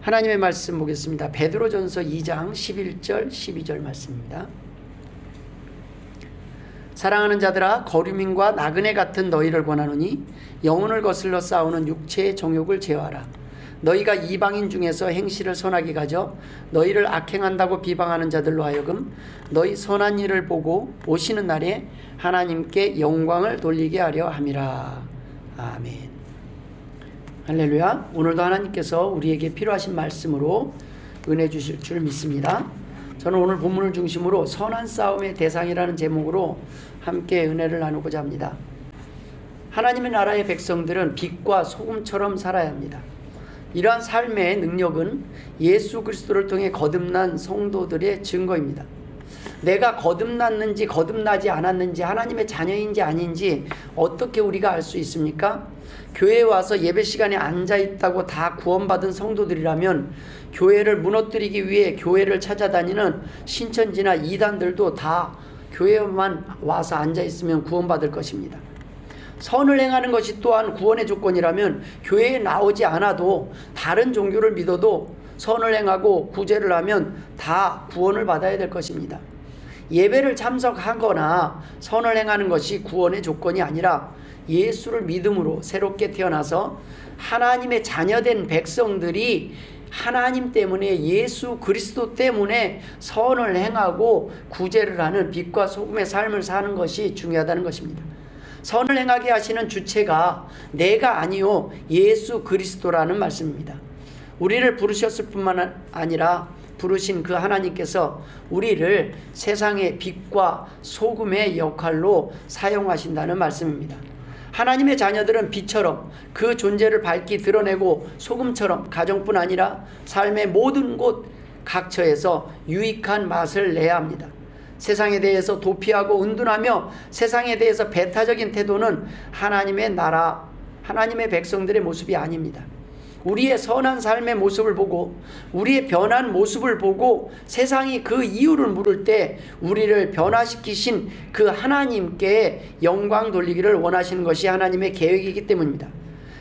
하나님의 말씀 보겠습니다. 베드로전서 2장 11절 12절 말씀입니다. 사랑하는 자들아, 거류민과 나그네 같은 너희를 권하노니 영혼을 거슬러 싸우는 육체의 정욕을 제어하라. 너희가 이방인 중에서 행실을 선하게 가져 너희를 악행한다고 비방하는 자들로 하여금 너희 선한 일을 보고 오시는 날에 하나님께 영광을 돌리게 하려 함이라. 아멘. 할렐루야. 오늘도 하나님께서 우리에게 필요하신 말씀으로 은혜 주실 줄 믿습니다. 저는 오늘 본문을 중심으로 선한 싸움의 대상이라는 제목으로 함께 은혜를 나누고자 합니다. 하나님의 나라의 백성들은 빛과 소금처럼 살아야 합니다. 이러한 삶의 능력은 예수 그리스도를 통해 거듭난 성도들의 증거입니다. 내가 거듭났는지 거듭나지 않았는지, 하나님의 자녀인지 아닌지 어떻게 우리가 알 수 있습니까? 교회에 와서 예배 시간에 앉아있다고 다 구원받은 성도들이라면 교회를 무너뜨리기 위해 교회를 찾아다니는 신천지나 이단들도 다 교회만 와서 앉아있으면 구원받을 것입니다. 선을 행하는 것이 또한 구원의 조건이라면 교회에 나오지 않아도 다른 종교를 믿어도 선을 행하고 구제를 하면 다 구원을 받아야 될 것입니다. 예배를 참석하거나 선을 행하는 것이 구원의 조건이 아니라 예수를 믿음으로 새롭게 태어나서 하나님의 자녀된 백성들이 하나님 때문에, 예수 그리스도 때문에 선을 행하고 구제를 하는 빛과 소금의 삶을 사는 것이 중요하다는 것입니다. 선을 행하게 하시는 주체가 내가 아니요 예수 그리스도라는 말씀입니다. 우리를 부르셨을 뿐만 아니라 부르신 그 하나님께서 우리를 세상의 빛과 소금의 역할로 사용하신다는 말씀입니다. 하나님의 자녀들은 빛처럼 그 존재를 밝히 드러내고 소금처럼 가정뿐 아니라 삶의 모든 곳 각처에서 유익한 맛을 내야 합니다. 세상에 대해서 도피하고 은둔하며 세상에 대해서 배타적인 태도는 하나님의 나라, 하나님의 백성들의 모습이 아닙니다. 우리의 선한 삶의 모습을 보고 우리의 변한 모습을 보고 세상이 그 이유를 물을 때 우리를 변화시키신 그 하나님께 영광 돌리기를 원하시는 것이 하나님의 계획이기 때문입니다.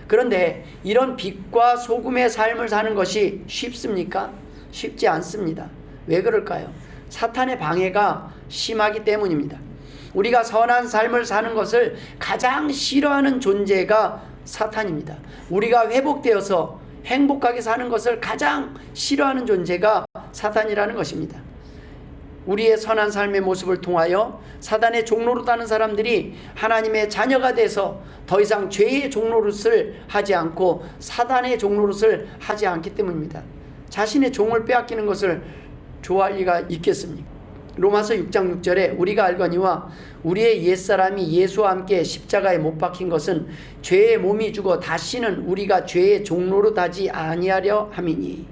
그런데 이런 빛과 소금의 삶을 사는 것이 쉽습니까? 쉽지 않습니다. 왜 그럴까요? 사탄의 방해가 심하기 때문입니다. 우리가 선한 삶을 사는 것을 가장 싫어하는 존재가 사탄입니다. 우리가 회복되어서 행복하게 사는 것을 가장 싫어하는 존재가 사탄이라는 것입니다. 우리의 선한 삶의 모습을 통하여 사단의 종로로 다는 사람들이 하나님의 자녀가 돼서 더 이상 죄의 종노릇을 하지 않고 사단의 종노릇을 하지 않기 때문입니다. 자신의 종을 빼앗기는 것을 좋아할 리가 있겠습니까? 로마서 6장 6절에 우리가 알거니와 우리의 옛사람이 예수와 함께 십자가에 못 박힌 것은 죄의 몸이 죽어 다시는 우리가 죄의 종로로 다지 아니하려 함이니.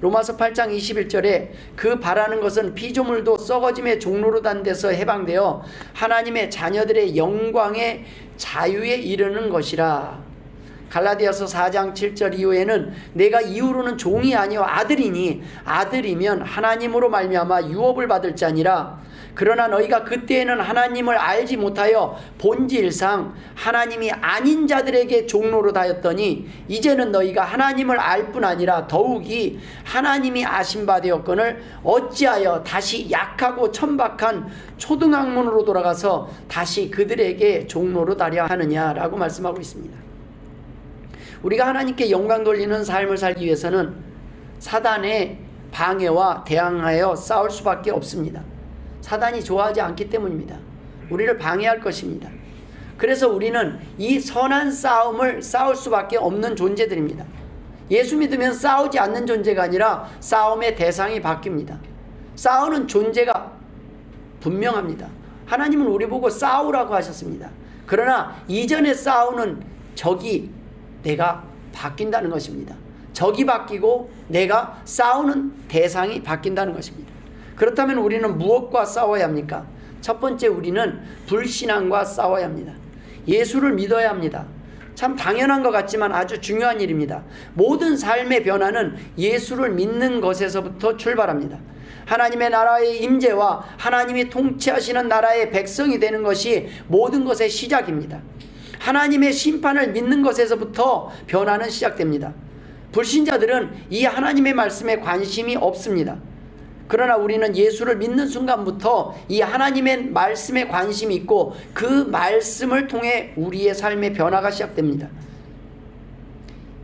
로마서 8장 21절에 그 바라는 것은 피조물도 썩어짐의 종로로 단 데서 해방되어 하나님의 자녀들의 영광의 자유에 이르는 것이라. 갈라디아서 4장 7절 이후에는 내가 이후로는 종이 아니요 아들이니 아들이면 하나님으로 말미암아 유업을 받을 자니라. 그러나 너희가 그때에는 하나님을 알지 못하여 본질상 하나님이 아닌 자들에게 종노릇하였더니 이제는 너희가 하나님을 알 뿐 아니라 더욱이 하나님이 아신 바 되었거늘 어찌하여 다시 약하고 천박한 초등학문으로 돌아가서 다시 그들에게 종노릇하려 하느냐라고 말씀하고 있습니다. 우리가 하나님께 영광 돌리는 삶을 살기 위해서는 사단의 방해와 대항하여 싸울 수밖에 없습니다. 사단이 좋아하지 않기 때문입니다. 우리를 방해할 것입니다. 그래서 우리는 이 선한 싸움을 싸울 수밖에 없는 존재들입니다. 예수 믿으면 싸우지 않는 존재가 아니라 싸움의 대상이 바뀝니다. 싸우는 존재가 분명합니다. 하나님은 우리 보고 싸우라고 하셨습니다. 그러나 이전에 싸우는 적이 내가 바뀐다는 것입니다. 적이 바뀌고 내가 싸우는 대상이 바뀐다는 것입니다. 그렇다면 우리는 무엇과 싸워야 합니까? 첫 번째, 우리는 불신앙과 싸워야 합니다. 예수를 믿어야 합니다. 참 당연한 것 같지만 아주 중요한 일입니다. 모든 삶의 변화는 예수를 믿는 것에서부터 출발합니다. 하나님의 나라의 임재와 하나님이 통치하시는 나라의 백성이 되는 것이 모든 것의 시작입니다. 하나님의 심판을 믿는 것에서부터 변화는 시작됩니다. 불신자들은 이 하나님의 말씀에 관심이 없습니다. 그러나 우리는 예수를 믿는 순간부터 이 하나님의 말씀에 관심이 있고 그 말씀을 통해 우리의 삶의 변화가 시작됩니다.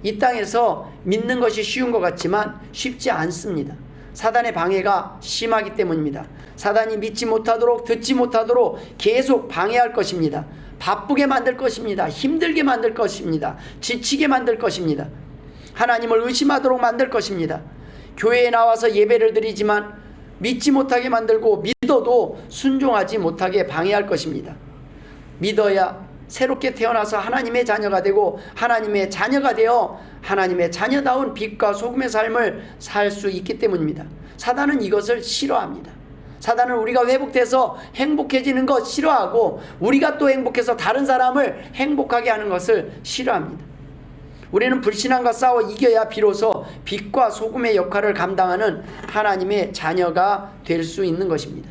이 땅에서 믿는 것이 쉬운 것 같지만 쉽지 않습니다. 사단의 방해가 심하기 때문입니다. 사단이 믿지 못하도록 듣지 못하도록 계속 방해할 것입니다. 바쁘게 만들 것입니다. 힘들게 만들 것입니다. 지치게 만들 것입니다. 하나님을 의심하도록 만들 것입니다. 교회에 나와서 예배를 드리지만 믿지 못하게 만들고 믿어도 순종하지 못하게 방해할 것입니다. 믿어야 새롭게 태어나서 하나님의 자녀가 되고 하나님의 자녀가 되어 하나님의 자녀다운 빛과 소금의 삶을 살 수 있기 때문입니다. 사단은 이것을 싫어합니다. 사단은 우리가 회복돼서 행복해지는 것 싫어하고 우리가 또 행복해서 다른 사람을 행복하게 하는 것을 싫어합니다. 우리는 불신앙과 싸워 이겨야 비로소 빛과 소금의 역할을 감당하는 하나님의 자녀가 될 수 있는 것입니다.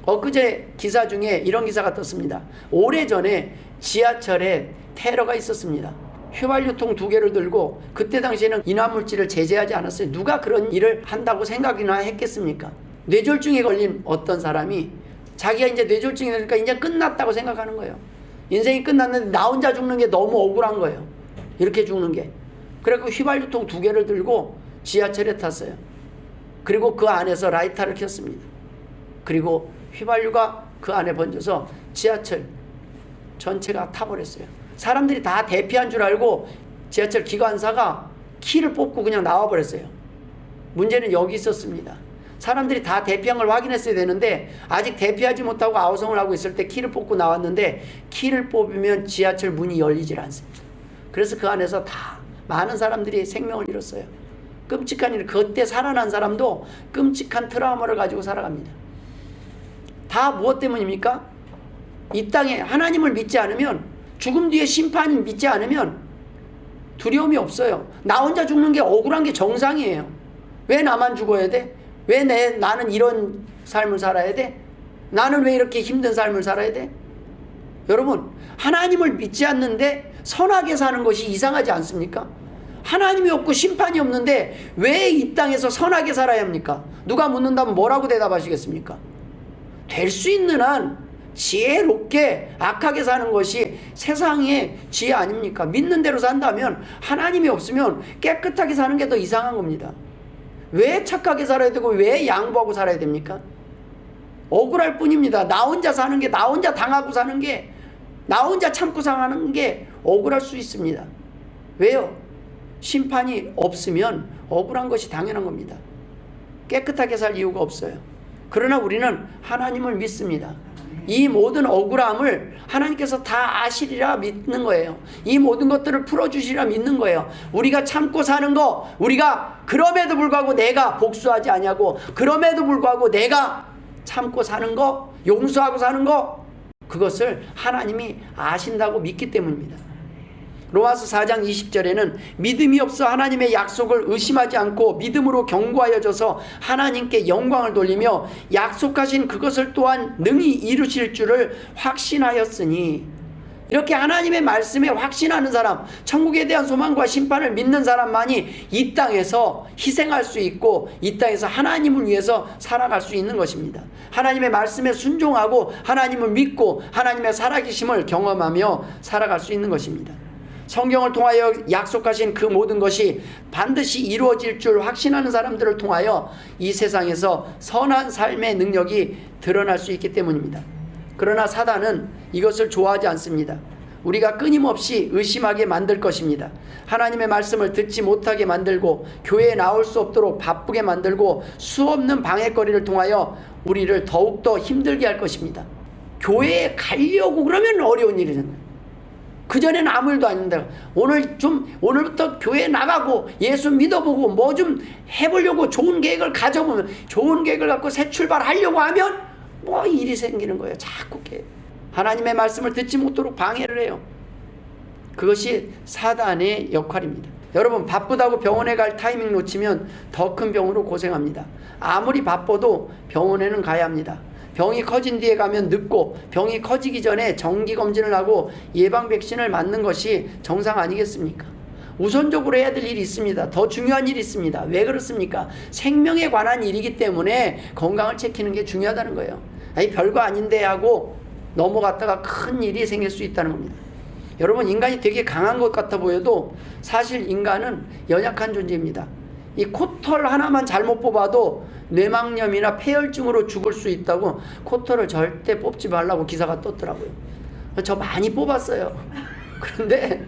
엊그제 기사 중에 이런 기사가 떴습니다. 오래전에 지하철에 테러가 있었습니다. 휘발유통 2개를 들고 그때 당시에는 인화물질을 제재하지 않았어요. 누가 그런 일을 한다고 생각이나 했겠습니까? 뇌졸중에 걸린 어떤 사람이 자기가 이제 뇌졸중이 되니까 이제 끝났다고 생각하는 거예요. 인생이 끝났는데 나 혼자 죽는 게 너무 억울한 거예요. 이렇게 죽는 게. 그래서 휘발유통 2개를 들고 지하철에 탔어요. 그리고 그 안에서 라이터를 켰습니다. 그리고 휘발유가 그 안에 번져서 지하철 전체가 타버렸어요. 사람들이 다 대피한 줄 알고 지하철 기관사가 키를 뽑고 그냥 나와버렸어요. 문제는 여기 있었습니다. 사람들이 다 대피한 걸 확인했어야 되는데 아직 대피하지 못하고 아우성을 하고 있을 때 키를 뽑고 나왔는데 키를 뽑으면 지하철 문이 열리질 않습니다. 그래서 그 안에서 다 많은 사람들이 생명을 잃었어요. 끔찍한 일, 그때 살아난 사람도 끔찍한 트라우마를 가지고 살아갑니다. 다 무엇 때문입니까? 이 땅에 하나님을 믿지 않으면, 죽음 뒤에 심판 믿지 않으면 두려움이 없어요. 나 혼자 죽는 게 억울한 게 정상이에요. 왜 나만 죽어야 돼? 왜 나는 이런 삶을 살아야 돼? 나는 왜 이렇게 힘든 삶을 살아야 돼? 여러분, 하나님을 믿지 않는데 선하게 사는 것이 이상하지 않습니까? 하나님이 없고 심판이 없는데 왜 이 땅에서 선하게 살아야 합니까? 누가 묻는다면 뭐라고 대답하시겠습니까? 될 수 있는 한 지혜롭게 악하게 사는 것이 세상의 지혜 아닙니까? 믿는 대로 산다면, 하나님이 없으면 깨끗하게 사는 게 더 이상한 겁니다. 왜 착하게 살아야 되고 왜 양보하고 살아야 됩니까? 억울할 뿐입니다. 나 혼자 사는 게, 나 혼자 당하고 사는 게, 나 혼자 참고 사는 게 억울할 수 있습니다. 왜요? 심판이 없으면 억울한 것이 당연한 겁니다. 깨끗하게 살 이유가 없어요. 그러나 우리는 하나님을 믿습니다. 이 모든 억울함을 하나님께서 다 아시리라 믿는 거예요. 이 모든 것들을 풀어주시리라 믿는 거예요. 우리가 참고 사는 거, 우리가 그럼에도 불구하고 내가 복수하지 아니하고, 그럼에도 불구하고 내가 참고 사는 거, 용서하고 사는 거, 그것을 하나님이 아신다고 믿기 때문입니다. 로마서 4장 20절에는 믿음이 없어 하나님의 약속을 의심하지 않고 믿음으로 견고하여져서 하나님께 영광을 돌리며 약속하신 그것을 또한 능히 이루실 줄을 확신하였으니, 이렇게 하나님의 말씀에 확신하는 사람, 천국에 대한 소망과 심판을 믿는 사람만이 이 땅에서 희생할 수 있고 이 땅에서 하나님을 위해서 살아갈 수 있는 것입니다. 하나님의 말씀에 순종하고 하나님을 믿고 하나님의 살아계심을 경험하며 살아갈 수 있는 것입니다. 성경을 통하여 약속하신 그 모든 것이 반드시 이루어질 줄 확신하는 사람들을 통하여 이 세상에서 선한 삶의 능력이 드러날 수 있기 때문입니다. 그러나 사단은 이것을 좋아하지 않습니다. 우리가 끊임없이 의심하게 만들 것입니다. 하나님의 말씀을 듣지 못하게 만들고 교회에 나올 수 없도록 바쁘게 만들고 수없는 방해거리를 통하여 우리를 더욱더 힘들게 할 것입니다. 교회에 가려고 그러면 어려운 일이잖아요. 그전에는 아무 일도 아닌데 오늘부터 교회에 나가고 예수 믿어보고 뭐 좀 해보려고 좋은 계획을 가져보면, 좋은 계획을 갖고 새 출발하려고 하면 뭐 일이 생기는 거예요. 자꾸 하나님의 말씀을 듣지 못하도록 방해를 해요. 그것이 사단의 역할입니다. 여러분, 바쁘다고 병원에 갈 타이밍 놓치면 더 큰 병으로 고생합니다. 아무리 바빠도 병원에는 가야 합니다. 병이 커진 뒤에 가면 늦고, 병이 커지기 전에 정기검진을 하고 예방 백신을 맞는 것이 정상 아니겠습니까? 우선적으로 해야 될 일이 있습니다. 더 중요한 일이 있습니다. 왜 그렇습니까? 생명에 관한 일이기 때문에 건강을 지키는 게 중요하다는 거예요. 아니 별거 아닌데 하고 넘어갔다가 큰 일이 생길 수 있다는 겁니다. 여러분, 인간이 되게 강한 것 같아 보여도 사실 인간은 연약한 존재입니다. 이 코털 하나만 잘못 뽑아도 뇌망염이나 폐혈증으로 죽을 수 있다고 코털을 절대 뽑지 말라고 기사가 떴더라고요. 저 많이 뽑았어요. 그런데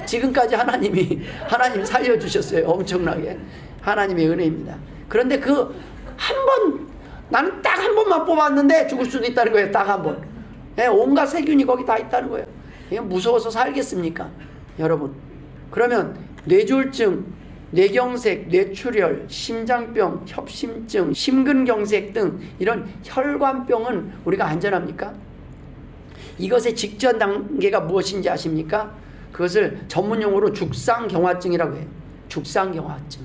지금까지 하나님 살려주셨어요. 엄청나게. 하나님의 은혜입니다. 그런데 나는 딱 한 번만 뽑았는데 죽을 수도 있다는 거예요. 딱 한 번. 온갖 세균이 거기 다 있다는 거예요. 무서워서 살겠습니까? 여러분. 그러면 뇌졸중, 뇌경색, 뇌출혈, 심장병, 협심증, 심근경색 등 이런 혈관병은 우리가 안전합니까? 이것의 직전 단계가 무엇인지 아십니까? 그것을 전문용어로 죽상경화증이라고 해요. 죽상경화증.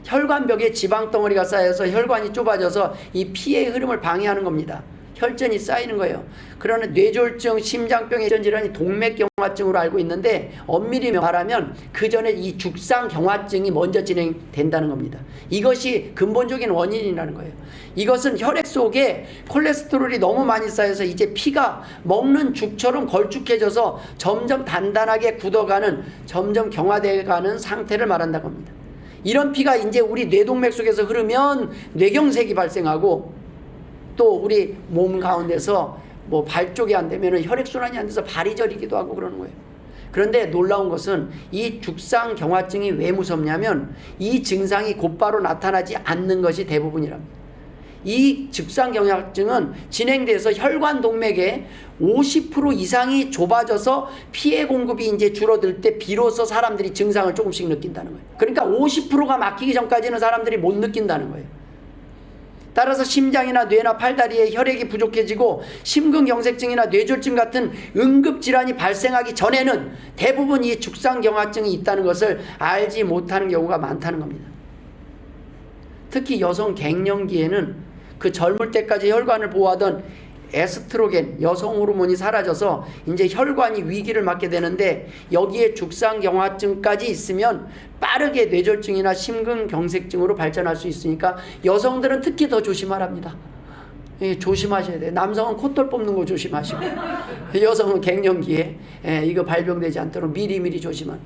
혈관벽에 지방덩어리가 쌓여서 혈관이 좁아져서 이 피의 흐름을 방해하는 겁니다. 혈전이 쌓이는 거예요. 그러나 뇌졸중, 심장병의 질환이 동맥경화증으로 알고 있는데 엄밀히 말하면 그 전에 이 죽상경화증이 먼저 진행된다는 겁니다. 이것이 근본적인 원인이라는 거예요. 이것은 혈액 속에 콜레스테롤이 너무 많이 쌓여서 이제 피가 먹는 죽처럼 걸쭉해져서 점점 단단하게 굳어가는, 점점 경화돼가는 상태를 말한다고 합니다. 이런 피가 이제 우리 뇌동맥 속에서 흐르면 뇌경색이 발생하고, 또 우리 몸 가운데서 뭐 발 쪽이 안 되면 혈액순환이 안 돼서 발이 저리기도 하고 그러는 거예요. 그런데 놀라운 것은 이 죽상경화증이 왜 무섭냐면 이 증상이 곧바로 나타나지 않는 것이 대부분이랍니다. 이 죽상경화증은 진행돼서 혈관 동맥에 50% 이상이 좁아져서 피의 공급이 이제 줄어들 때 비로소 사람들이 증상을 조금씩 느낀다는 거예요. 그러니까 50%가 막히기 전까지는 사람들이 못 느낀다는 거예요. 따라서 심장이나 뇌나 팔다리에 혈액이 부족해지고 심근경색증이나 뇌졸중 같은 응급질환이 발생하기 전에는 대부분 이 죽상경화증이 있다는 것을 알지 못하는 경우가 많다는 겁니다. 특히 여성 갱년기에는 그 젊을 때까지 혈관을 보호하던 에스트로겐, 여성 호르몬이 사라져서 이제 혈관이 위기를 맞게 되는데, 여기에 죽상경화증까지 있으면 빠르게 뇌졸중이나 심근경색증으로 발전할 수 있으니까 여성들은 특히 더 조심하랍니다. 조심하셔야 돼요. 남성은 코털 뽑는 거 조심하시고 여성은 갱년기에 이거 발병되지 않도록 미리미리 조심하는.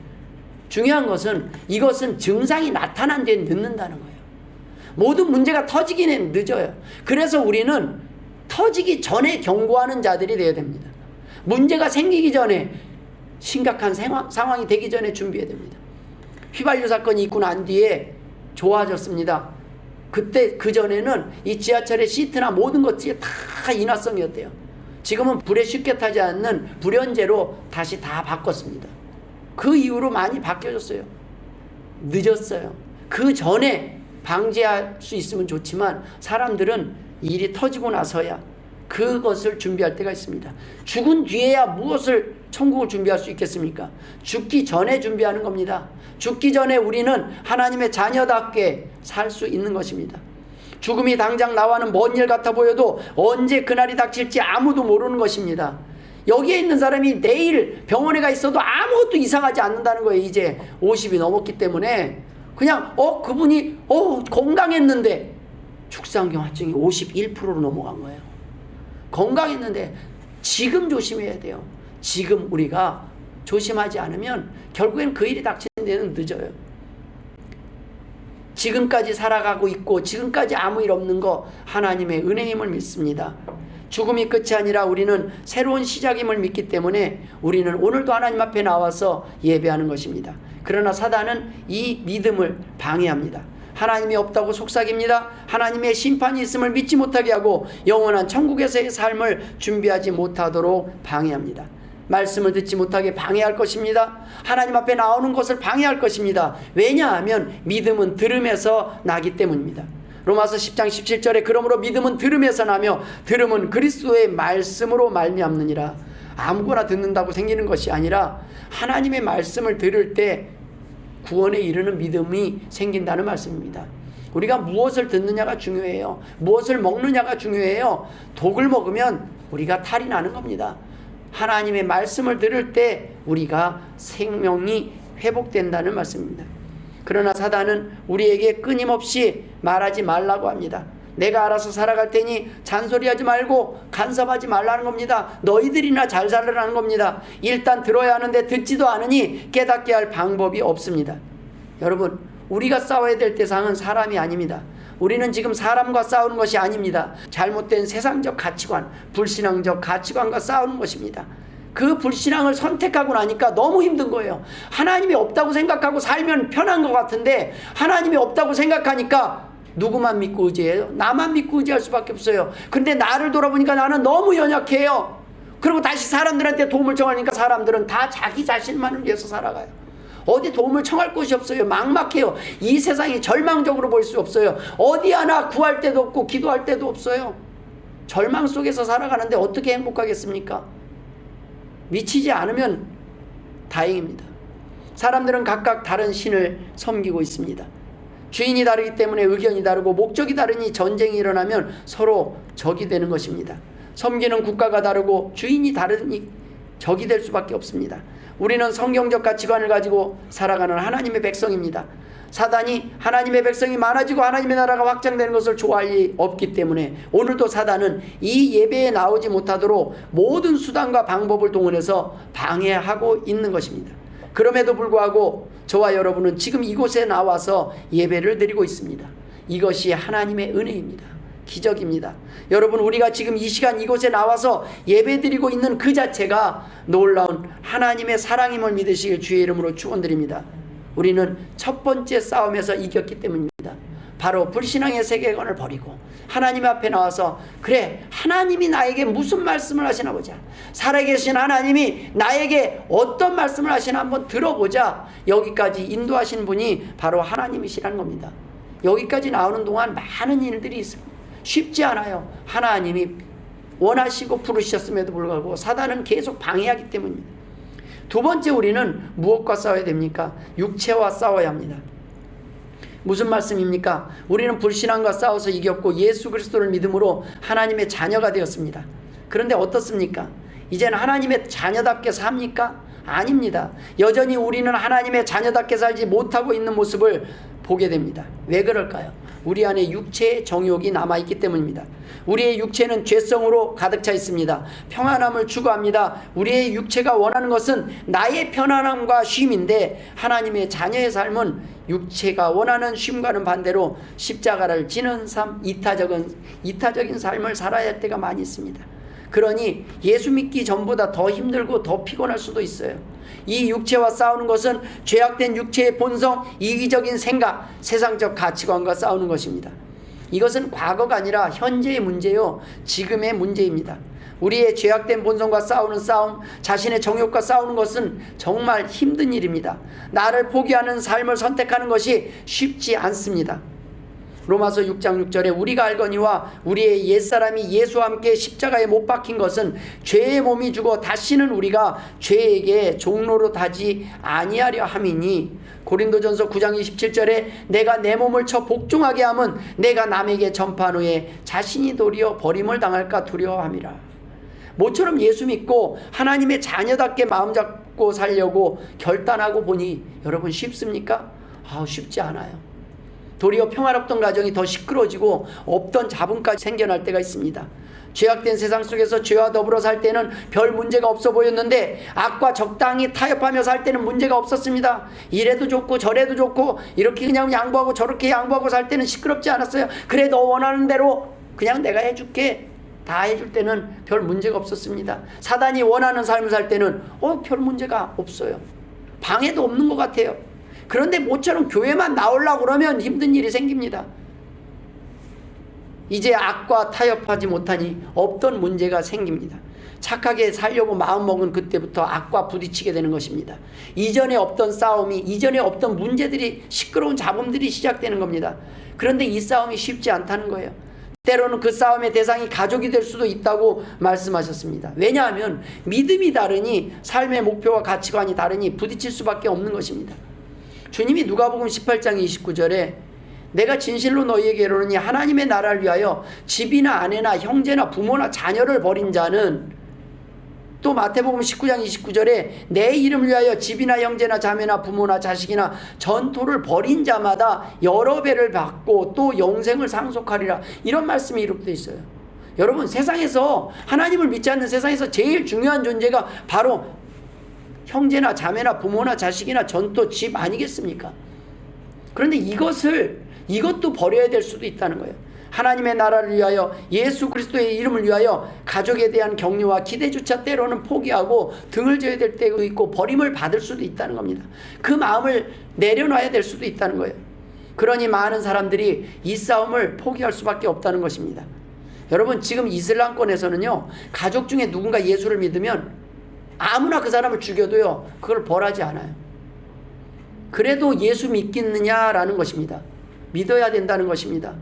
중요한 것은 이것은 증상이 나타난 뒤에 늦는다는 거예요. 모든 문제가 터지기는 늦어요. 그래서 우리는 터지기 전에 경고하는 자들이 되어야 됩니다. 문제가 생기기 전에, 심각한 상황이 되기 전에 준비해야 됩니다. 휘발유 사건이 있고 난 뒤에 좋아졌습니다. 그때 그전에는 이 지하철의 시트나 모든 것들이 다 인화성이었대요. 지금은 불에 쉽게 타지 않는 불연제로 다시 다 바꿨습니다. 그 이후로 많이 바뀌어졌어요. 늦었어요. 그 전에 방지할 수 있으면 좋지만 사람들은 일이 터지고 나서야 그것을 준비할 때가 있습니다. 죽은 뒤에야 무엇을 천국을 준비할 수 있겠습니까? 죽기 전에 준비하는 겁니다. 죽기 전에 우리는 하나님의 자녀답게 살 수 있는 것입니다. 죽음이 당장 나와는 먼 일 같아 보여도 언제 그날이 닥칠지 아무도 모르는 것입니다. 여기에 있는 사람이 내일 병원에 가 있어도 아무것도 이상하지 않는다는 거예요. 이제 50이 넘었기 때문에 그냥 그분이 건강했는데 죽상경화증이 51%로 넘어간 거예요. 건강했는데 지금 조심해야 돼요. 지금 우리가 조심하지 않으면 결국엔 그 일이 닥치는 데는 늦어요. 지금까지 살아가고 있고 지금까지 아무 일 없는 거 하나님의 은혜임을 믿습니다. 죽음이 끝이 아니라 우리는 새로운 시작임을 믿기 때문에 우리는 오늘도 하나님 앞에 나와서 예배하는 것입니다. 그러나 사단은 이 믿음을 방해합니다. 하나님이 없다고 속삭입니다. 하나님의 심판이 있음을 믿지 못하게 하고 영원한 천국에서의 삶을 준비하지 못하도록 방해합니다. 말씀을 듣지 못하게 방해할 것입니다. 하나님 앞에 나오는 것을 방해할 것입니다. 왜냐하면 믿음은 들음에서 나기 때문입니다. 로마서 10장 17절에 그러므로 믿음은 들음에서 나며 들음은 그리스도의 말씀으로 말미암느니라. 아무거나 듣는다고 생기는 것이 아니라 하나님의 말씀을 들을 때 구원에 이르는 믿음이 생긴다는 말씀입니다. 우리가 무엇을 듣느냐가 중요해요. 무엇을 먹느냐가 중요해요. 독을 먹으면 우리가 탈이 나는 겁니다. 하나님의 말씀을 들을 때 우리가 생명이 회복된다는 말씀입니다. 그러나 사단은 우리에게 끊임없이 말하지 말라고 합니다. 내가 알아서 살아갈 테니 잔소리하지 말고 간섭하지 말라는 겁니다. 너희들이나 잘 살으라는 겁니다. 일단 들어야 하는데 듣지도 않으니 깨닫게 할 방법이 없습니다. 여러분, 우리가 싸워야 될 대상은 사람이 아닙니다. 우리는 지금 사람과 싸우는 것이 아닙니다. 잘못된 세상적 가치관, 불신앙적 가치관과 싸우는 것입니다. 그 불신앙을 선택하고 나니까 너무 힘든 거예요. 하나님이 없다고 생각하고 살면 편한 것 같은데 하나님이 없다고 생각하니까 누구만 믿고 의지해요? 나만 믿고 의지할 수밖에 없어요. 근데 나를 돌아보니까 나는 너무 연약해요. 그리고 다시 사람들한테 도움을 청하니까 사람들은 다 자기 자신만을 위해서 살아가요. 어디 도움을 청할 곳이 없어요. 막막해요. 이 세상이 절망적으로 보일 수 없어요. 어디 하나 구할 데도 없고 기도할 데도 없어요. 절망 속에서 살아가는데 어떻게 행복하겠습니까? 미치지 않으면 다행입니다. 사람들은 각각 다른 신을 섬기고 있습니다. 주인이 다르기 때문에 의견이 다르고 목적이 다르니 전쟁이 일어나면 서로 적이 되는 것입니다. 섬기는 국가가 다르고 주인이 다르니 적이 될 수밖에 없습니다. 우리는 성경적 가치관을 가지고 살아가는 하나님의 백성입니다. 사단이 하나님의 백성이 많아지고 하나님의 나라가 확장되는 것을 좋아할 리 없기 때문에 오늘도 사단은 이 예배에 나오지 못하도록 모든 수단과 방법을 동원해서 방해하고 있는 것입니다. 그럼에도 불구하고 저와 여러분은 지금 이곳에 나와서 예배를 드리고 있습니다. 이것이 하나님의 은혜입니다. 기적입니다. 여러분, 우리가 지금 이 시간 이곳에 나와서 예배 드리고 있는 그 자체가 놀라운 하나님의 사랑임을 믿으시길 주의 이름으로 축원드립니다. 우리는 첫 번째 싸움에서 이겼기 때문입니다. 바로 불신앙의 세계관을 버리고 하나님 앞에 나와서 그래, 하나님이 나에게 무슨 말씀을 하시나 보자. 살아계신 하나님이 나에게 어떤 말씀을 하시나 한번 들어보자. 여기까지 인도하신 분이 바로 하나님이시라는 겁니다. 여기까지 나오는 동안 많은 일들이 있습니다. 쉽지 않아요. 하나님이 원하시고 부르셨음에도 불구하고 사단은 계속 방해하기 때문입니다. 두 번째, 우리는 무엇과 싸워야 됩니까? 육체와 싸워야 합니다. 무슨 말씀입니까? 우리는 불신앙과 싸워서 이겼고 예수 그리스도를 믿음으로 하나님의 자녀가 되었습니다. 그런데 어떻습니까? 이제는 하나님의 자녀답게 삽니까? 아닙니다. 여전히 우리는 하나님의 자녀답게 살지 못하고 있는 모습을 보게 됩니다. 왜 그럴까요? 우리 안에 육체의 정욕이 남아있기 때문입니다. 우리의 육체는 죄성으로 가득 차 있습니다. 평안함을 추구합니다. 우리의 육체가 원하는 것은 나의 편안함과 쉼인데 하나님의 자녀의 삶은 육체가 원하는 쉼과는 반대로 십자가를 지는 삶, 이타적인 삶을 살아야 할 때가 많이 있습니다. 그러니 예수 믿기 전보다 더 힘들고 더 피곤할 수도 있어요. 이 육체와 싸우는 것은 죄악된 육체의 본성, 이기적인 생각, 세상적 가치관과 싸우는 것입니다. 이것은 과거가 아니라 현재의 문제요, 지금의 문제입니다. 우리의 죄악된 본성과 싸우는 싸움, 자신의 정욕과 싸우는 것은 정말 힘든 일입니다. 나를 포기하는 삶을 선택하는 것이 쉽지 않습니다. 로마서 6장 6절에 우리가 알거니와 우리의 옛사람이 예수와 함께 십자가에 못 박힌 것은 죄의 몸이 죽어 다시는 우리가 죄에게 종로로 타지 아니하려 함이니, 고린도전서 9장 27절에 내가 내 몸을 쳐 복종하게 함은 내가 남에게 전파한 후에 자신이 도리어 버림을 당할까 두려워함이라. 모처럼 예수 믿고 하나님의 자녀답게 마음 잡고 살려고 결단하고 보니 여러분 쉽습니까? 쉽지 않아요. 도리어 평화롭던 가정이 더 시끄러워지고 없던 잡음까지 생겨날 때가 있습니다. 죄악된 세상 속에서 죄와 더불어 살 때는 별 문제가 없어 보였는데 악과 적당히 타협하며 살 때는 문제가 없었습니다. 이래도 좋고 저래도 좋고 이렇게 그냥 양보하고 저렇게 양보하고 살 때는 시끄럽지 않았어요. 그래, 너 원하는 대로 그냥 내가 해줄게. 다 해줄 때는 별 문제가 없었습니다. 사단이 원하는 삶을 살 때는 별 문제가 없어요. 방해도 없는 것 같아요. 그런데 모처럼 교회만 나오려고 그러면 힘든 일이 생깁니다. 이제 악과 타협하지 못하니 없던 문제가 생깁니다. 착하게 살려고 마음먹은 그때부터 악과 부딪히게 되는 것입니다. 이전에 없던 싸움이, 이전에 없던 문제들이, 시끄러운 잡음들이 시작되는 겁니다. 그런데 이 싸움이 쉽지 않다는 거예요. 때로는 그 싸움의 대상이 가족이 될 수도 있다고 말씀하셨습니다. 왜냐하면 믿음이 다르니 삶의 목표와 가치관이 다르니 부딪힐 수밖에 없는 것입니다. 주님이 누가복음 18장 29절에 내가 진실로 너희에게 이르노니 하나님의 나라를 위하여 집이나 아내나 형제나 부모나 자녀를 버린 자는 또 마태복음 19장 29절에 내 이름을 위하여 집이나 형제나 자매나 부모나 자식이나 전토를 벌인 자마다 여러 배를 받고 또 영생을 상속하리라. 이런 말씀이 기록되어 있어요. 여러분, 세상에서 하나님을 믿지 않는 세상에서 제일 중요한 존재가 바로 형제나 자매나 부모나 자식이나 전토, 집 아니겠습니까? 그런데 이것도 버려야 될 수도 있다는 거예요. 하나님의 나라를 위하여, 예수 그리스도의 이름을 위하여 가족에 대한 격려와 기대조차 때로는 포기하고 등을 져야 될 때도 있고 버림을 받을 수도 있다는 겁니다. 그 마음을 내려놔야 될 수도 있다는 거예요. 그러니 많은 사람들이 이 싸움을 포기할 수밖에 없다는 것입니다. 여러분, 지금 이슬람권에서는요, 가족 중에 누군가 예수를 믿으면 아무나 그 사람을 죽여도요, 그걸 벌하지 않아요. 그래도 예수 믿겠느냐라는 것입니다. 믿어야 된다는 것입니다.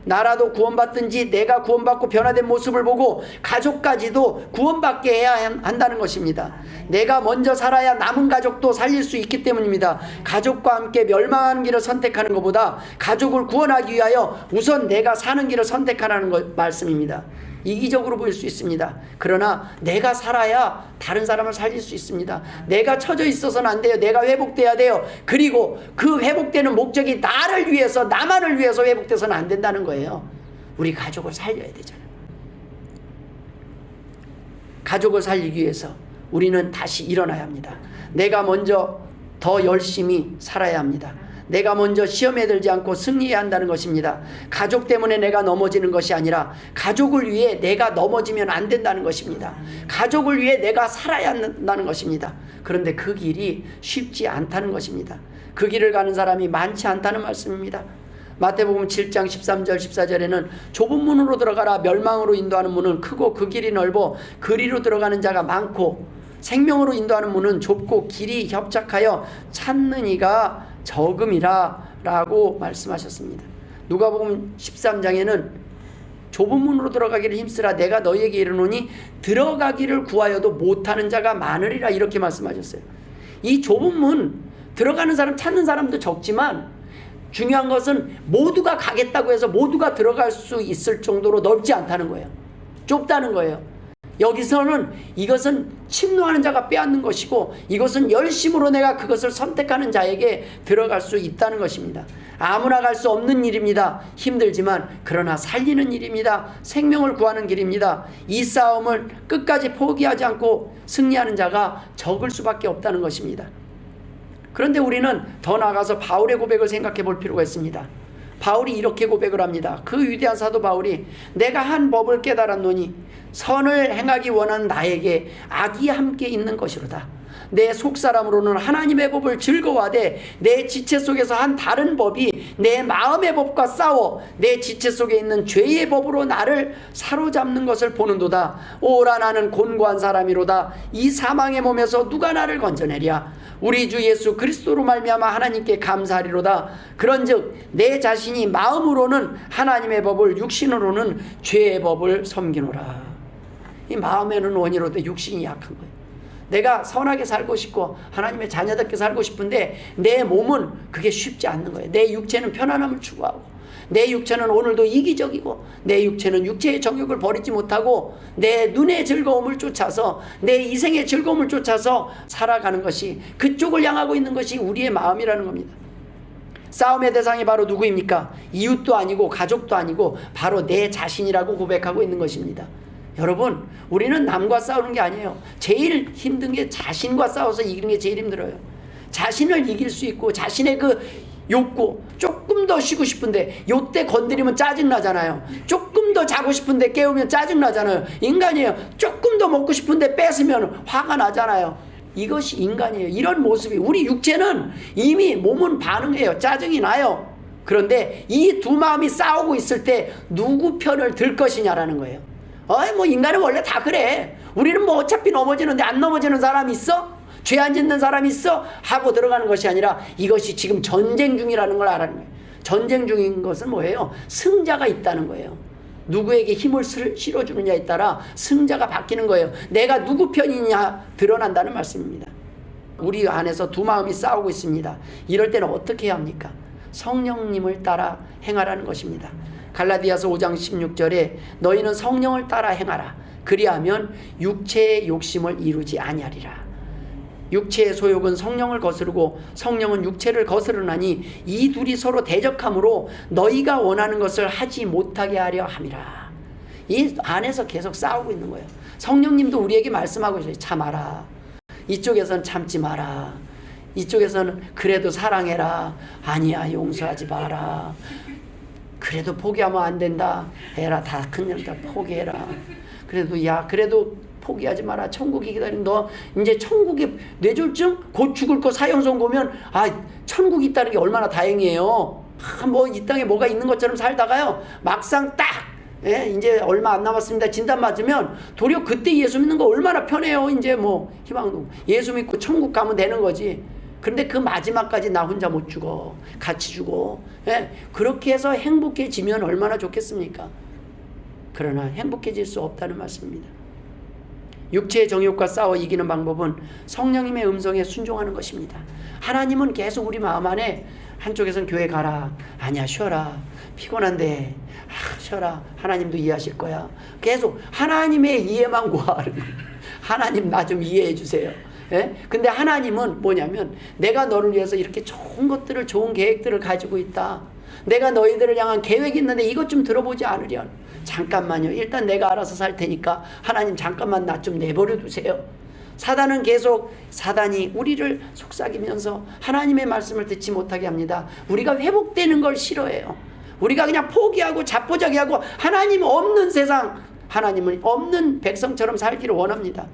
나라도 구원받든지 내가 구원받고 변화된 모습을 보고 가족까지도 구원받게 해야 한다는 것입니다. 내가 먼저 살아야 남은 가족도 살릴 수 있기 때문입니다. 가족과 함께 멸망하는 길을 선택하는 것보다 가족을 구원하기 위하여 우선 내가 사는 길을 선택하라는 말씀입니다. 이기적으로 보일 수 있습니다. 그러나 내가 살아야 다른 사람을 살릴 수 있습니다. 내가 처져 있어서는 안 돼요. 내가 회복돼야 돼요. 그리고 그 회복되는 목적이 나를 위해서, 나만을 위해서 회복돼서는 안 된다는 거예요. 우리 가족을 살려야 되잖아요. 가족을 살리기 위해서 우리는 다시 일어나야 합니다. 내가 먼저 더 열심히 살아야 합니다. 내가 먼저 시험에 들지 않고 승리해야 한다는 것입니다. 가족 때문에 내가 넘어지는 것이 아니라 가족을 위해 내가 넘어지면 안 된다는 것입니다. 가족을 위해 내가 살아야 한다는 것입니다. 그런데 그 길이 쉽지 않다는 것입니다. 그 길을 가는 사람이 많지 않다는 말씀입니다. 마태복음 7장 13절 14절에는 좁은 문으로 들어가라. 멸망으로 인도하는 문은 크고 그 길이 넓어 그리로 들어가는 자가 많고 생명으로 인도하는 문은 좁고 길이 협착하여 찾는 이가 적음이라 라고 말씀하셨습니다. 누가복음 13장에는 좁은 문으로 들어가기를 힘쓰라. 내가 너희에게 이르노니 들어가기를 구하여도 못하는 자가 많으리라. 이렇게 말씀하셨어요. 이 좁은 문, 들어가는 사람, 찾는 사람도 적지만 중요한 것은 모두가 가겠다고 해서 모두가 들어갈 수 있을 정도로 넓지 않다는 거예요. 좁다는 거예요. 여기서는 이것은 침노하는 자가 빼앗는 것이고 이것은 열심으로 내가 그것을 선택하는 자에게 들어갈 수 있다는 것입니다. 아무나 갈 수 없는 일입니다. 힘들지만 그러나 살리는 일입니다. 생명을 구하는 길입니다. 이 싸움을 끝까지 포기하지 않고 승리하는 자가 적을 수밖에 없다는 것입니다. 그런데 우리는 더 나아가서 바울의 고백을 생각해 볼 필요가 있습니다. 바울이 이렇게 고백을 합니다. 그 위대한 사도 바울이 내가 한 법을 깨달았노니 선을 행하기 원하는 나에게 악이 함께 있는 것이로다. 내 속사람으로는 하나님의 법을 즐거워하되 내 지체 속에서 한 다른 법이 내 마음의 법과 싸워 내 지체 속에 있는 죄의 법으로 나를 사로잡는 것을 보는도다. 오라 나는 곤고한 사람이로다. 이 사망의 몸에서 누가 나를 건져내랴. 우리 주 예수 그리스도로 말미암아 하나님께 감사하리로다. 그런즉 내 자신이 마음으로는 하나님의 법을 육신으로는 죄의 법을 섬기노라. 이 마음에는 원이로되 육신이 약한 거예요. 내가 선하게 살고 싶고 하나님의 자녀답게 살고 싶은데 내 몸은 그게 쉽지 않는 거예요. 내 육체는 편안함을 추구하고 내 육체는 오늘도 이기적이고 내 육체는 육체의 정욕을 버리지 못하고 내 눈의 즐거움을 쫓아서 내 이생의 즐거움을 쫓아서 살아가는 것이, 그쪽을 향하고 있는 것이 우리의 마음이라는 겁니다. 싸움의 대상이 바로 누구입니까? 이웃도 아니고 가족도 아니고 바로 내 자신이라고 고백하고 있는 것입니다. 여러분, 우리는 남과 싸우는 게 아니에요. 제일 힘든 게 자신과 싸워서 이기는 게 제일 힘들어요. 자신을 이길 수 있고 자신의 그 욕구, 조금 더 쉬고 싶은데 요때 건드리면 짜증나잖아요. 조금 더 자고 싶은데 깨우면 짜증나잖아요. 인간이에요. 조금 더 먹고 싶은데 뺏으면 화가 나잖아요. 이것이 인간이에요. 이런 모습이, 우리 육체는 이미 몸은 반응해요. 짜증이 나요. 그런데 이 두 마음이 싸우고 있을 때 누구 편을 들 것이냐라는 거예요. 뭐 인간은 원래 다 그래. 우리는 뭐 어차피 넘어지는데 안 넘어지는 사람이 있어? 죄 안 짓는 사람이 있어? 하고 들어가는 것이 아니라 이것이 지금 전쟁 중이라는 걸 알아는 거예요. 전쟁 중인 것은 뭐예요? 승자가 있다는 거예요. 누구에게 힘을 실어주느냐에 따라 승자가 바뀌는 거예요. 내가 누구 편이냐 드러난다는 말씀입니다. 우리 안에서 두 마음이 싸우고 있습니다. 이럴 때는 어떻게 해야 합니까? 성령님을 따라 행하라는 것입니다. 갈라디아서 5장 16절에 너희는 성령을 따라 행하라. 그리하면 육체의 욕심을 이루지 아니하리라. 육체의 소욕은 성령을 거스르고 성령은 육체를 거스르나니 이 둘이 서로 대적함으로 너희가 원하는 것을 하지 못하게 하려 함이라. 이 안에서 계속 싸우고 있는 거예요. 성령님도 우리에게 말씀하고 있어요. 참아라. 이쪽에서는 참지 마라. 이쪽에서는 그래도 사랑해라. 아니야, 용서하지 마라. 그래도 포기하면 안 된다. 에라, 다 큰일이다. 포기해라. 그래도 포기하지 마라. 천국이 기다린 너 이제 천국에 뇌졸중 곧 죽을 거 사형 선고면 천국이 있다는 게 얼마나 다행이에요. 뭐 이 땅에 뭐가 있는 것처럼 살다가요 막상 딱 이제 얼마 안 남았습니다. 진단 맞으면 도리어 그때 예수 믿는 거 얼마나 편해요. 이제 뭐 희망도 예수 믿고 천국 가면 되는 거지. 그런데 그 마지막까지 나 혼자 못 죽어. 같이 죽어. 그렇게 해서 행복해지면 얼마나 좋겠습니까? 그러나 행복해질 수 없다는 말씀입니다. 육체의 정욕과 싸워 이기는 방법은 성령님의 음성에 순종하는 것입니다. 하나님은 계속 우리 마음 안에 한쪽에서는 교회 가라. 아니야, 쉬어라. 피곤한데 쉬어라. 하나님도 이해하실 거야. 계속 하나님의 이해만 구하는 거예요. 하나님 나 좀 이해해 주세요. 근데 하나님은 뭐냐면 내가 너를 위해서 이렇게 좋은 것들을 좋은 계획들을 가지고 있다. 내가 너희들을 향한 계획이 있는데 이것 좀 들어보지 않으련. 잠깐만요. 일단 내가 알아서 살 테니까 하나님 잠깐만 나 좀 내버려 두세요. 사단은 계속 사단이 우리를 속삭이면서 하나님의 말씀을 듣지 못하게 합니다. 우리가 회복되는 걸 싫어해요. 우리가 그냥 포기하고 자포자기하고 하나님 없는 세상, 하나님은 없는 백성처럼 살기를 원합니다.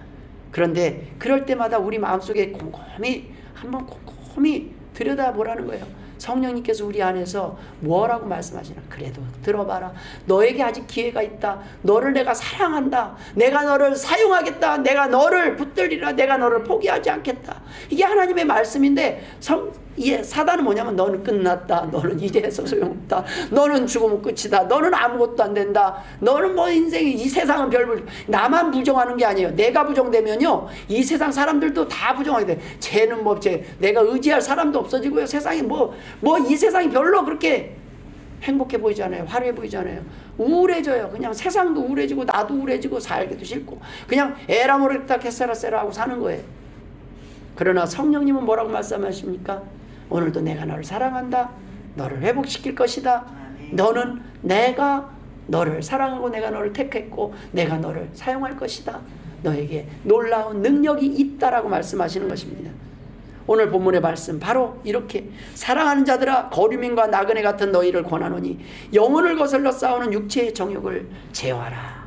그런데 그럴 때마다 우리 마음속에 한번 곰곰이 들여다보라는 거예요. 성령님께서 우리 안에서 뭐라고 말씀하시나. 그래도 들어봐라. 너에게 아직 기회가 있다. 너를 내가 사랑한다. 내가 너를 사용하겠다. 내가 너를 붙들리라. 내가 너를 포기하지 않겠다. 이게 하나님의 말씀인데 사단은 뭐냐면 너는 끝났다. 너는 이제서 소용없다. 너는 죽으면 끝이다. 너는 아무것도 안 된다. 너는 뭐 인생이 이 세상은 별볼 나만 부정하는 게 아니에요. 내가 부정되면요 이 세상 사람들도 다 부정하게 돼. 쟤는 뭐 내가 의지할 사람도 없어지고요. 세상이 뭐 이 세상이 별로 그렇게 행복해 보이지 않아요. 화려해 보이지 않아요. 우울해져요. 그냥 세상도 우울해지고 나도 우울해지고 살기도 싫고 그냥 에라 모르겠다 캐세라세라 하고 사는 거예요. 그러나 성령님은 뭐라고 말씀하십니까? 오늘도 내가 너를 사랑한다. 너를 회복시킬 것이다. 너는 내가 너를 사랑하고 내가 너를 택했고 내가 너를 사용할 것이다. 너에게 놀라운 능력이 있다라고 말씀하시는 것입니다. 오늘 본문의 말씀 바로 이렇게 사랑하는 자들아 거류민과 나그네 같은 너희를 권하노니 영혼을 거슬러 싸우는 육체의 정욕을 제어하라.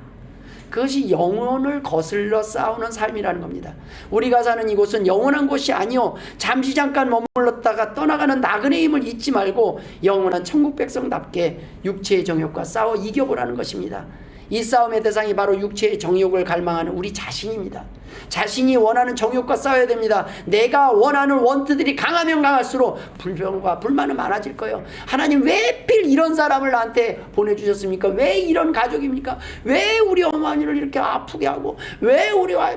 그것이 영혼을 거슬러 싸우는 삶이라는 겁니다. 우리가 사는 이곳은 영원한 곳이 아니요 잠시 잠깐 머물렀다가 떠나가는 나그네임을 잊지 말고 영원한 천국 백성답게 육체의 정욕과 싸워 이겨보라는 것입니다. 이 싸움의 대상이 바로 육체의 정욕을 갈망하는 우리 자신입니다. 자신이 원하는 정욕과 싸워야 됩니다. 내가 원하는 원투들이 강하면 강할수록 불평과 불만은 많아질 거예요. 하나님 왜 필 이런 사람을 나한테 보내주셨습니까? 왜 이런 가족입니까? 왜 우리 어머니를 이렇게 아프게 하고 왜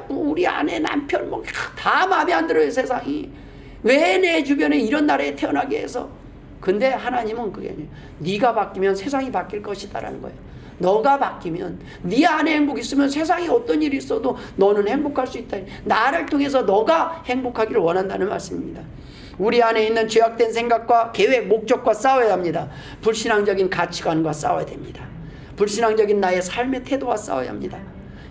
우리 아내 남편 뭐 다 마음에 안 들어요. 세상이 왜 내 주변에 이런 나라에 태어나게 해서. 근데 하나님은 그게 아니에요. 네가 바뀌면 세상이 바뀔 것이다라는 거예요. 너가 바뀌면 네 안에 행복이 있으면 세상에 어떤 일이 있어도 너는 행복할 수 있다. 나를 통해서 너가 행복하기를 원한다는 말씀입니다. 우리 안에 있는 죄악된 생각과 계획, 목적과 싸워야 합니다. 불신앙적인 가치관과 싸워야 됩니다. 불신앙적인 나의 삶의 태도와 싸워야 합니다.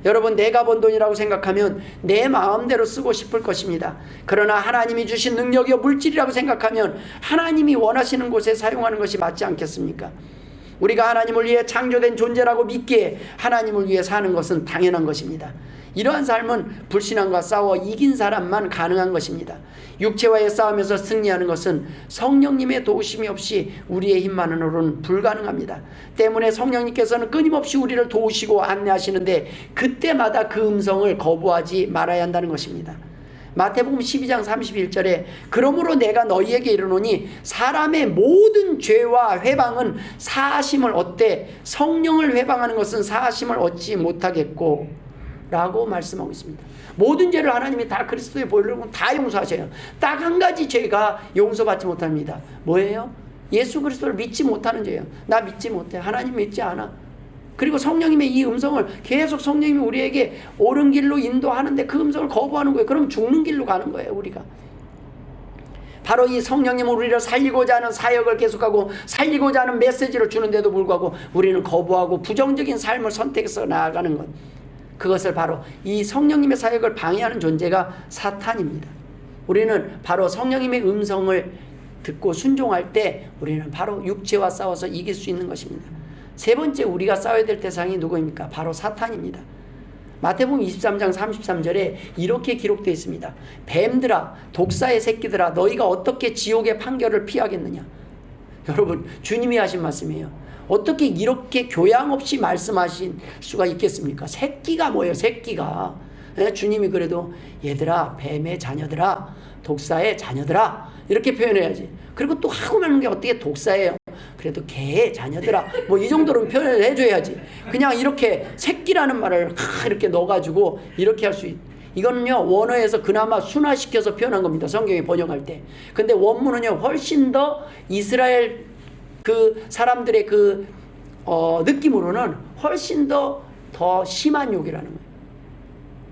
여러분 내가 번 돈이라고 생각하면 내 마음대로 쓰고 싶을 것입니다. 그러나 하나님이 주신 능력이요 물질이라고 생각하면 하나님이 원하시는 곳에 사용하는 것이 맞지 않겠습니까? 우리가 하나님을 위해 창조된 존재라고 믿기에 하나님을 위해 사는 것은 당연한 것입니다. 이러한 삶은 불신앙과 싸워 이긴 사람만 가능한 것입니다. 육체와의 싸움에서 승리하는 것은 성령님의 도우심이 없이 우리의 힘만으로는 불가능합니다. 때문에 성령님께서는 끊임없이 우리를 도우시고 안내하시는데 그때마다 그 음성을 거부하지 말아야 한다는 것입니다. 마태복음 12장 31절에 그러므로 내가 너희에게 이르노니 사람의 모든 죄와 회방은 사하심을 얻되 성령을 회방하는 것은 사하심을 얻지 못하겠고 라고 말씀하고 있습니다. 모든 죄를 하나님이 다 그리스도에 보이려고 다 용서하셔요. 딱 한 가지 죄가 용서받지 못합니다. 뭐예요? 예수 그리스도를 믿지 못하는 죄예요. 나 믿지 못해. 하나님 믿지 않아. 그리고 성령님의 이 음성을 계속 성령님이 우리에게 옳은 길로 인도하는데 그 음성을 거부하는 거예요. 그럼 죽는 길로 가는 거예요, 우리가. 바로 이 성령님은 우리를 살리고자 하는 사역을 계속하고 살리고자 하는 메시지를 주는데도 불구하고 우리는 거부하고 부정적인 삶을 선택해서 나아가는 것. 그것을 바로 이 성령님의 사역을 방해하는 존재가 사탄입니다. 우리는 바로 성령님의 음성을 듣고 순종할 때 우리는 바로 육체와 싸워서 이길 수 있는 것입니다. 세 번째 우리가 싸워야 될 대상이 누구입니까? 바로 사탄입니다. 마태복음 23장 33절에 이렇게 기록되어 있습니다. 뱀들아, 독사의 새끼들아, 너희가 어떻게 지옥의 판결을 피하겠느냐? 여러분, 주님이 하신 말씀이에요. 어떻게 이렇게 교양 없이 말씀하신 수가 있겠습니까? 새끼가 뭐예요? 새끼가. 주님이 그래도 얘들아, 뱀의 자녀들아, 독사의 자녀들아 이렇게 표현해야지. 그리고 또 하고 말하는 게 어떻게 독사예요? 그래도 개의 자녀들아 뭐 이 정도로 표현을 해줘야지. 그냥 이렇게 새끼라는 말을 이렇게 넣어가지고 이렇게 할 수 이거는요 원어에서 그나마 순화시켜서 표현한 겁니다. 성경이 번역할 때. 근데 원문은요 훨씬 더 이스라엘 그 사람들의 그 느낌으로는 훨씬 더 심한 욕이라는 거예요.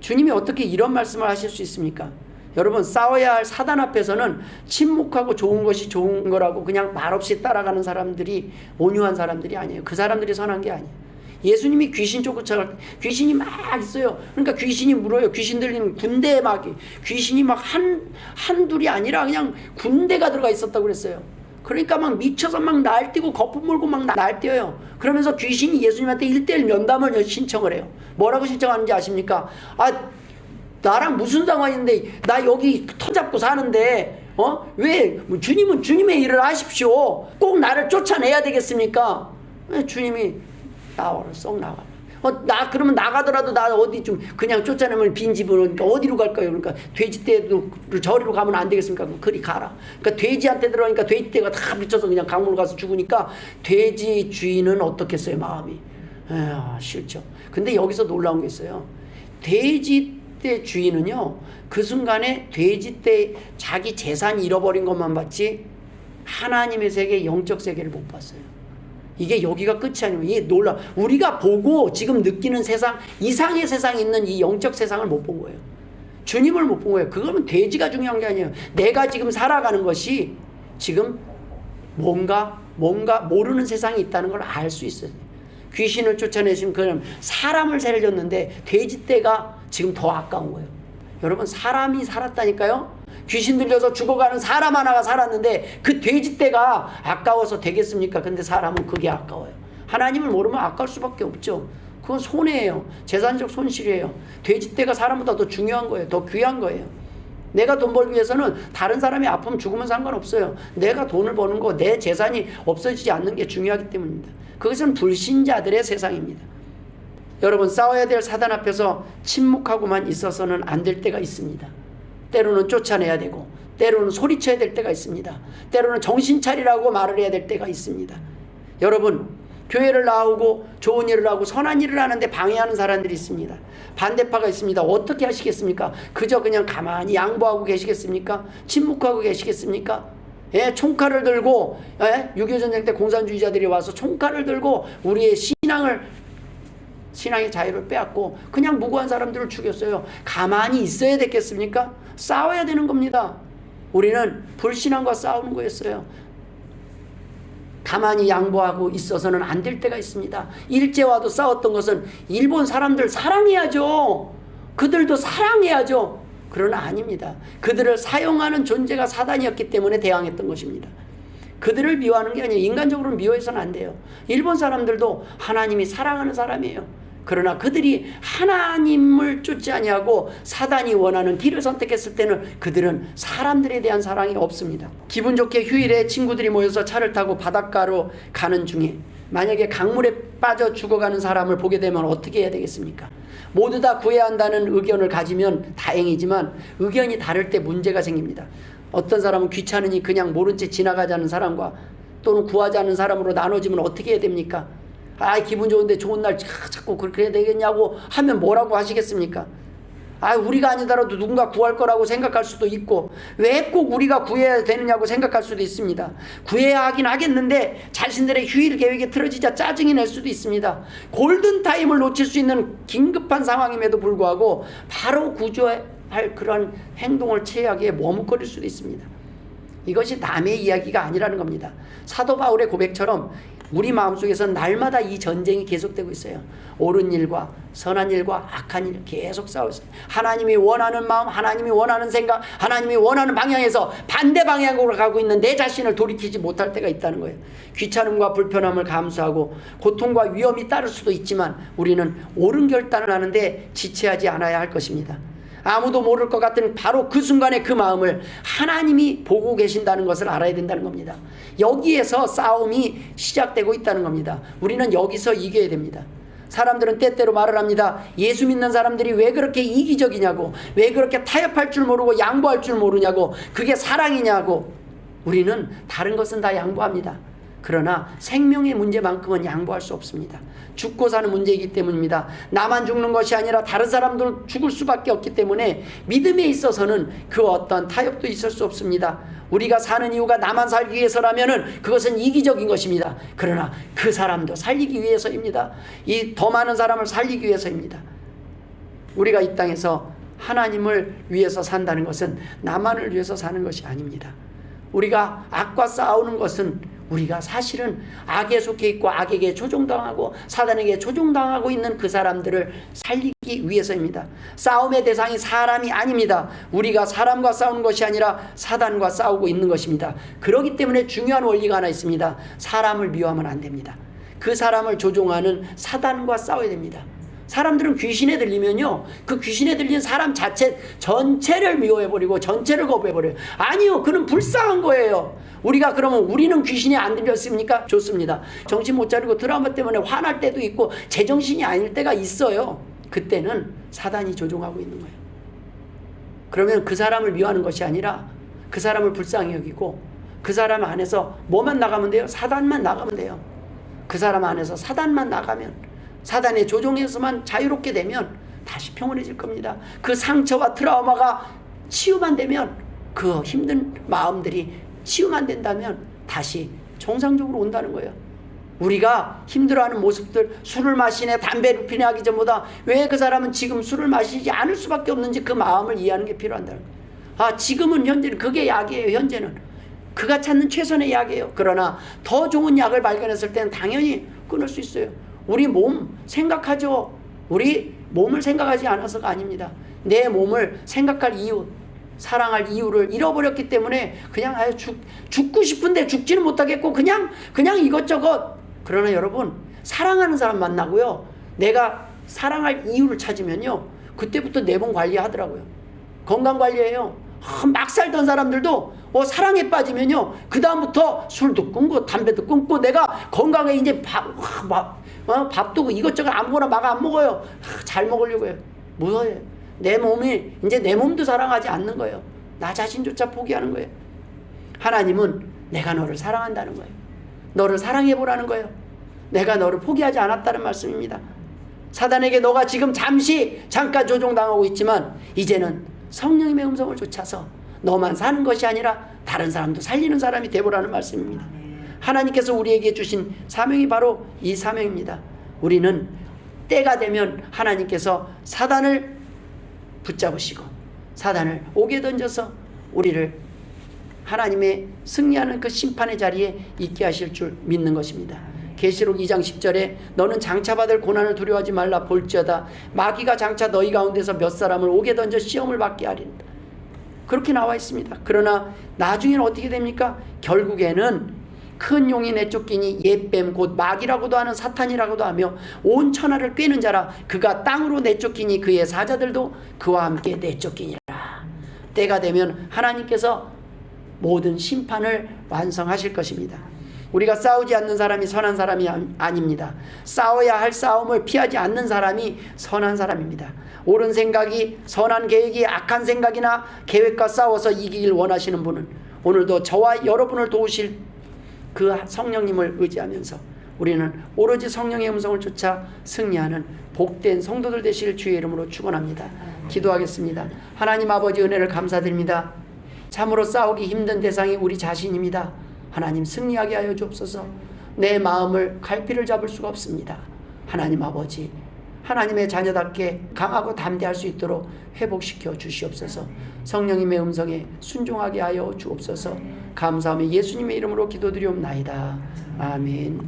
주님이 어떻게 이런 말씀을 하실 수 있습니까? 여러분, 싸워야 할 사단 앞에서는 침묵하고 좋은 것이 좋은 거라고 그냥 말없이 따라가는 사람들이 온유한 사람들이 아니에요. 그 사람들이 선한 게 아니에요. 예수님이 귀신 쫓아갈 때 귀신이 막 있어요. 그러니까 귀신이 물어요. 귀신 들리는 군대에 막 귀신이 막 한둘이 아니라 그냥 군대가 들어가 있었다고 그랬어요. 그러니까 막 미쳐서 막 날뛰고 거품 물고 막 날뛰어요. 그러면서 귀신이 예수님한테 1:1 면담을 신청을 해요. 뭐라고 신청하는지 아십니까? 나랑 무슨 상관인데 나 여기 터잡고 사는데 왜 주님은 주님의 일을 하십시오. 꼭 나를 쫓아내야 되겠습니까? 주님이 나와라 쏙 나와. 그러면 나가더라도 나 어디 좀 그냥 쫓아내면 빈집으로 그러니까 어디로 갈까요? 그러니까 돼지떼도 저리로 가면 안 되겠습니까? 그리 가라. 그러니까 돼지한테 들어가니까 돼지떼가 다 미쳐서 그냥 강물로 가서 죽으니까 돼지 주인은 어떻겠어요 마음이? 싫죠. 근데 여기서 놀라운 게 있어요. 돼지떼 주인은요 그 순간에 돼지떼 자기 재산 잃어버린 것만 봤지 하나님의 세계 영적 세계를 못 봤어요. 이게 여기가 끝이 아니고 이게 놀라. 우리가 보고 지금 느끼는 세상 이상의 세상에 있는 이 영적 세상을 못 본 거예요. 주님을 못 본 거예요. 그거는 돼지가 중요한 게 아니에요. 내가 지금 살아가는 것이 지금 뭔가 모르는 세상이 있다는 걸 알 수 있어요. 귀신을 쫓아내신 그럼 사람을 살렸는데 돼지떼가 지금 더 아까운 거예요. 여러분, 사람이 살았다니까요. 귀신 들려서 죽어가는 사람 하나가 살았는데 그 돼지떼가 아까워서 되겠습니까? 근데 사람은 그게 아까워요. 하나님을 모르면 아까울 수밖에 없죠. 그건 손해예요. 재산적 손실이에요. 돼지떼가 사람보다 더 중요한 거예요. 더 귀한 거예요. 내가 돈 벌기 위해서는 다른 사람이 아프면 죽으면 상관없어요. 내가 돈을 버는 거, 내 재산이 없어지지 않는 게 중요하기 때문입니다. 그것은 불신자들의 세상입니다. 여러분, 싸워야 될 사단 앞에서 침묵하고만 있어서는 안 될 때가 있습니다. 때로는 쫓아내야 되고 때로는 소리쳐야 될 때가 있습니다. 때로는 정신 차리라고 말을 해야 될 때가 있습니다. 여러분, 교회를 나오고 좋은 일을 하고 선한 일을 하는데 방해하는 사람들이 있습니다. 반대파가 있습니다. 어떻게 하시겠습니까? 그저 그냥 가만히 양보하고 계시겠습니까? 침묵하고 계시겠습니까? 총칼을 들고 6.25 전쟁 때 공산주의자들이 와서 총칼을 들고 우리의 신앙의 자유를 빼앗고 그냥 무고한 사람들을 죽였어요. 가만히 있어야 되겠습니까? 싸워야 되는 겁니다. 우리는 불신앙과 싸우는 거였어요. 가만히 양보하고 있어서는 안 될 때가 있습니다. 일제와도 싸웠던 것은 일본 사람들 사랑해야죠. 그들도 사랑해야죠. 그러나 아닙니다. 그들을 사용하는 존재가 사단이었기 때문에 대항했던 것입니다. 그들을 미워하는 게 아니에요. 인간적으로 미워해서는 안 돼요. 일본 사람들도 하나님이 사랑하는 사람이에요. 그러나 그들이 하나님을 쫓지 아니하고 사단이 원하는 길을 선택했을 때는 그들은 사람들에 대한 사랑이 없습니다. 기분 좋게 휴일에 친구들이 모여서 차를 타고 바닷가로 가는 중에 만약에 강물에 빠져 죽어가는 사람을 보게 되면 어떻게 해야 되겠습니까? 모두 다 구해야 한다는 의견을 가지면 다행이지만 의견이 다를 때 문제가 생깁니다. 어떤 사람은 귀찮으니 그냥 모른 채 지나가자는 사람과 또는 구하자는 사람으로 나눠지면 어떻게 해야 됩니까? 기분 좋은데 좋은 날 자꾸 그렇게 해야 되겠냐고 하면 뭐라고 하시겠습니까? 우리가 아니더라도 누군가 구할 거라고 생각할 수도 있고, 왜 꼭 우리가 구해야 되느냐고 생각할 수도 있습니다. 구해야 하긴 하겠는데 자신들의 휴일 계획이 틀어지자 짜증이 날 수도 있습니다. 골든타임을 놓칠 수 있는 긴급한 상황임에도 불구하고 바로 구조할 그런 행동을 취하기에 머뭇거릴 수도 있습니다. 이것이 남의 이야기가 아니라는 겁니다. 사도 바울의 고백처럼 우리 마음속에서 날마다 이 전쟁이 계속되고 있어요. 옳은 일과 선한 일과 악한 일 계속 싸우고 있어요. 하나님이 원하는 마음, 하나님이 원하는 생각, 하나님이 원하는 방향에서 반대 방향으로 가고 있는 내 자신을 돌이키지 못할 때가 있다는 거예요. 귀찮음과 불편함을 감수하고 고통과 위험이 따를 수도 있지만 우리는 옳은 결단을 하는데 지체하지 않아야 할 것입니다. 아무도 모를 것 같은 바로 그 순간의 그 마음을 하나님이 보고 계신다는 것을 알아야 된다는 겁니다. 여기에서 싸움이 시작되고 있다는 겁니다. 우리는 여기서 이겨야 됩니다. 사람들은 때때로 말을 합니다. 예수 믿는 사람들이 왜 그렇게 이기적이냐고, 왜 그렇게 타협할 줄 모르고 양보할 줄 모르냐고, 그게 사랑이냐고. 우리는 다른 것은 다 양보합니다. 그러나 생명의 문제만큼은 양보할 수 없습니다. 죽고 사는 문제이기 때문입니다. 나만 죽는 것이 아니라 다른 사람도 죽을 수밖에 없기 때문에 믿음에 있어서는 그 어떤 타협도 있을 수 없습니다. 우리가 사는 이유가 나만 살기 위해서라면은 그것은 이기적인 것입니다. 그러나 그 사람도 살리기 위해서입니다. 이 더 많은 사람을 살리기 위해서입니다. 우리가 이 땅에서 하나님을 위해서 산다는 것은 나만을 위해서 사는 것이 아닙니다. 우리가 악과 싸우는 것은 우리가 사실은 악에 속해 있고 악에게 조종당하고 사단에게 조종당하고 있는 그 사람들을 살리기 위해서입니다. 싸움의 대상이 사람이 아닙니다. 우리가 사람과 싸우는 것이 아니라 사단과 싸우고 있는 것입니다. 그렇기 때문에 중요한 원리가 하나 있습니다. 사람을 미워하면 안 됩니다. 그 사람을 조종하는 사단과 싸워야 됩니다. 사람들은 귀신에 들리면요, 그 귀신에 들린 사람 전체를 미워해버리고 전체를 거부해버려요. 아니요, 그는 불쌍한 거예요. 우리가 그러면 우리는 귀신이 안 들렸습니까? 좋습니다. 정신 못 차리고 드라마 때문에 화날 때도 있고 제정신이 아닐 때가 있어요. 그때는 사단이 조종하고 있는 거예요. 그러면 그 사람을 미워하는 것이 아니라 그 사람을 불쌍히 여기고 그 사람 안에서 뭐만 나가면 돼요? 사단만 나가면 돼요. 그 사람 안에서 사단만 나가면, 사단의 조종에서만 자유롭게 되면 다시 평온해질 겁니다. 그 상처와 트라우마가 치유만 되면, 그 힘든 마음들이 치유만 된다면 다시 정상적으로 온다는 거예요. 우리가 힘들어하는 모습들, 술을 마시네, 담배를 피네 하기 전보다 왜 그 사람은 지금 술을 마시지 않을 수밖에 없는지 그 마음을 이해하는 게 필요한다는 거예요. 지금은 현재는 그게 약이에요. 현재는 그가 찾는 최선의 약이에요. 그러나 더 좋은 약을 발견했을 때는 당연히 끊을 수 있어요. 우리 몸 생각하죠. 우리 몸을 생각하지 않아서가 아닙니다. 내 몸을 생각할 이유, 사랑할 이유를 잃어버렸기 때문에 그냥 죽고 싶은데 죽지는 못하겠고 그냥 이것저것. 그러나 여러분, 사랑하는 사람 만나고요, 내가 사랑할 이유를 찾으면요, 그때부터 내 몸 관리하더라고요. 건강 관리예요. 막 살던 사람들도 사랑에 빠지면요, 그 다음부터 술도 끊고 담배도 끊고 내가 건강에 이제 밥도 이것저것 아무거나 막 안 먹어요. 잘 먹으려고 해요. 뭐예요? 내 몸이 이제 내 몸도 사랑하지 않는 거예요. 나 자신조차 포기하는 거예요. 하나님은 내가 너를 사랑한다는 거예요. 너를 사랑해보라는 거예요. 내가 너를 포기하지 않았다는 말씀입니다. 사단에게 너가 지금 잠깐 조종당하고 있지만 이제는 성령님의 음성을 쫓아서 너만 사는 것이 아니라 다른 사람도 살리는 사람이 되보라는 말씀입니다. 하나님께서 우리에게 주신 사명이 바로 이 사명입니다. 우리는 때가 되면 하나님께서 사단을 붙잡으시고 사단을 옥에 던져서 우리를 하나님의 승리하는 그 심판의 자리에 있게 하실 줄 믿는 것입니다. 계시록 2장 10절에 너는 장차받을 고난을 두려워하지 말라. 볼지어다 마귀가 장차 너희 가운데서 몇 사람을 옥에 던져 시험을 받게 하리라. 그렇게 나와 있습니다. 그러나 나중에는 어떻게 됩니까? 결국에는 큰 용이 내쫓기니 옛뱀 곧 마귀라고도 하는 사탄이라고도 하며 온 천하를 꿰는 자라. 그가 땅으로 내쫓기니 그의 사자들도 그와 함께 내쫓기니라. 때가 되면 하나님께서 모든 심판을 완성하실 것입니다. 우리가 싸우지 않는 사람이 선한 사람이 아닙니다. 싸워야 할 싸움을 피하지 않는 사람이 선한 사람입니다. 옳은 생각이, 선한 계획이 악한 생각이나 계획과 싸워서 이기길 원하시는 분은 오늘도 저와 여러분을 도우실 그 성령님을 의지하면서 우리는 오로지 성령의 음성을 쫓아 승리하는 복된 성도들 되실 주의 이름으로 축원합니다. 기도하겠습니다. 하나님 아버지 은혜를 감사드립니다. 참으로 싸우기 힘든 대상이 우리 자신입니다. 하나님 승리하게 하여 주옵소서. 내 마음을 갈피를 잡을 수가 없습니다. 하나님 아버지, 하나님의 자녀답게 강하고 담대할 수 있도록 회복시켜 주시옵소서. 성령님의 음성에 순종하게 하여 주옵소서. 감사하며 예수님의 이름으로 기도드리옵나이다. 아멘.